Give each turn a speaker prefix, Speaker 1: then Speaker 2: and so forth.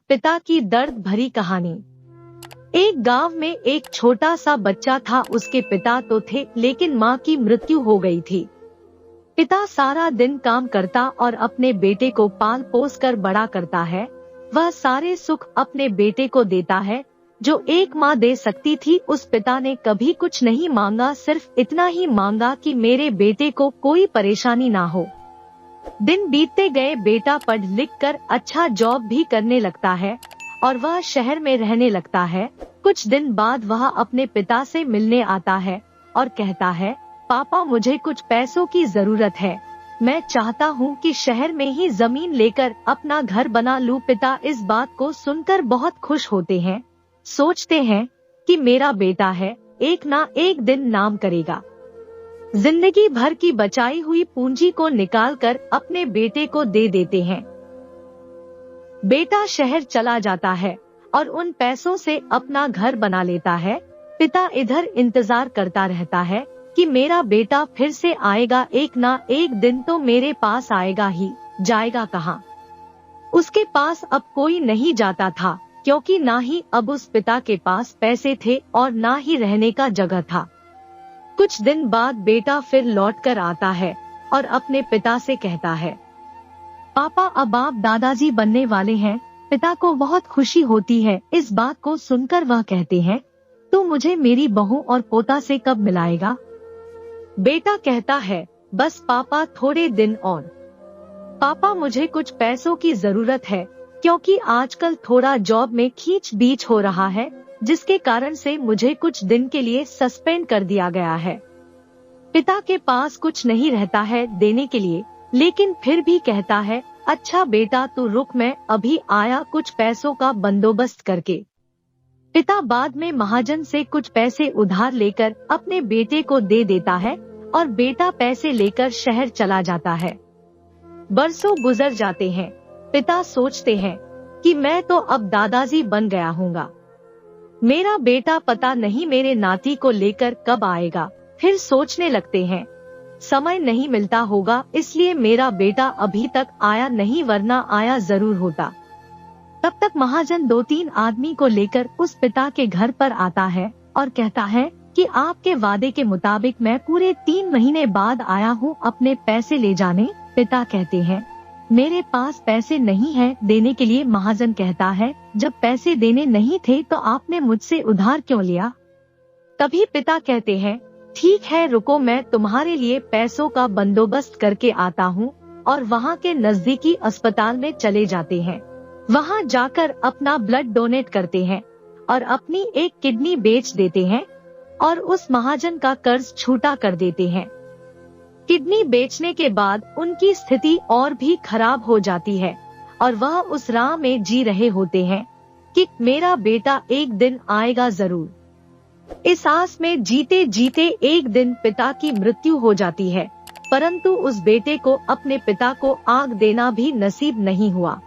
Speaker 1: पिता की दर्द भरी कहानी। एक गांव में एक छोटा सा बच्चा था। उसके पिता तो थे, लेकिन माँ की मृत्यु हो गई थी। पिता सारा दिन काम करता और अपने बेटे को पाल पोस कर बड़ा करता है। वह सारे सुख अपने बेटे को देता है जो एक माँ दे सकती थी। उस पिता ने कभी कुछ नहीं मांगा, सिर्फ इतना ही मांगा कि मेरे बेटे को कोई परेशानी ना हो। दिन बीतते गए, बेटा पढ़ लिख कर अच्छा जॉब भी करने लगता है और वह शहर में रहने लगता है। कुछ दिन बाद वह अपने पिता से मिलने आता है और कहता है, पापा मुझे कुछ पैसों की जरूरत है। मैं चाहता हूँ कि शहर में ही जमीन लेकर अपना घर बना लूँ। पिता इस बात को सुनकर बहुत खुश होते हैं। सोचते हैं कि मेरा बेटा है, एक ना एक दिन नाम करेगा। जिंदगी भर की बचाई हुई पूंजी को निकालकर अपने बेटे को दे देते हैं। बेटा शहर चला जाता है और उन पैसों से अपना घर बना लेता है। पिता इधर इंतजार करता रहता है कि मेरा बेटा फिर से आएगा, एक ना एक दिन तो मेरे पास आएगा ही। जाएगा कहाँ? उसके पास अब कोई नहीं जाता था, क्योंकि ना ही अब उस पिता के पास पैसे थे और ना ही रहने का जगह था। कुछ दिन बाद बेटा फिर लौट कर आता है और अपने पिता से कहता है, पापा अब आप दादाजी बनने वाले हैं। पिता को बहुत खुशी होती है। इस बात को सुनकर वह कहते हैं, तू मुझे मेरी बहू और पोता से कब मिलाएगा? बेटा कहता है, बस पापा थोड़े दिन और। पापा मुझे कुछ पैसों की जरूरत है, क्योंकि आजकल थोड़ा जॉब में खींच बीच हो रहा है, जिसके कारण से मुझे कुछ दिन के लिए सस्पेंड कर दिया गया है। पिता के पास कुछ नहीं रहता है देने के लिए, लेकिन फिर भी कहता है, अच्छा बेटा तू रुक, मैं अभी आया कुछ पैसों का बंदोबस्त करके। पिता बाद में महाजन से कुछ पैसे उधार लेकर अपने बेटे को दे देता है और बेटा पैसे लेकर शहर चला जाता है। बरसों गुजर जाते हैं। पिता सोचते हैं कि मैं तो अब दादाजी बन गया हूँगा। मेरा बेटा पता नहीं मेरे नाती को लेकर कब आएगा। फिर सोचने लगते हैं, समय नहीं मिलता होगा, इसलिए मेरा बेटा अभी तक आया नहीं, वरना आया जरूर होता। तब तक महाजन 2-3 आदमी को लेकर उस पिता के घर पर आता है और कहता है कि आपके वादे के मुताबिक मैं पूरे 3 महीने बाद आया हूँ अपने पैसे ले जाने। पिता कहते हैं, मेरे पास पैसे नहीं है देने के लिए। महाजन कहता है, जब पैसे देने नहीं थे तो आपने मुझसे उधार क्यों लिया? तभी पिता कहते हैं, ठीक है रुको, मैं तुम्हारे लिए पैसों का बंदोबस्त करके आता हूँ। और वहाँ के नजदीकी अस्पताल में चले जाते हैं। वहाँ जाकर अपना ब्लड डोनेट करते हैं और अपनी एक किडनी बेच देते हैं और उस महाजन का कर्ज छूटा कर देते हैं। किडनी बेचने के बाद उनकी स्थिति और भी खराब हो जाती है और वह उस राह में जी रहे होते हैं कि मेरा बेटा एक दिन आएगा जरूर। इस आस में जीते जीते एक दिन पिता की मृत्यु हो जाती है, परंतु उस बेटे को अपने पिता को आग देना भी नसीब नहीं हुआ।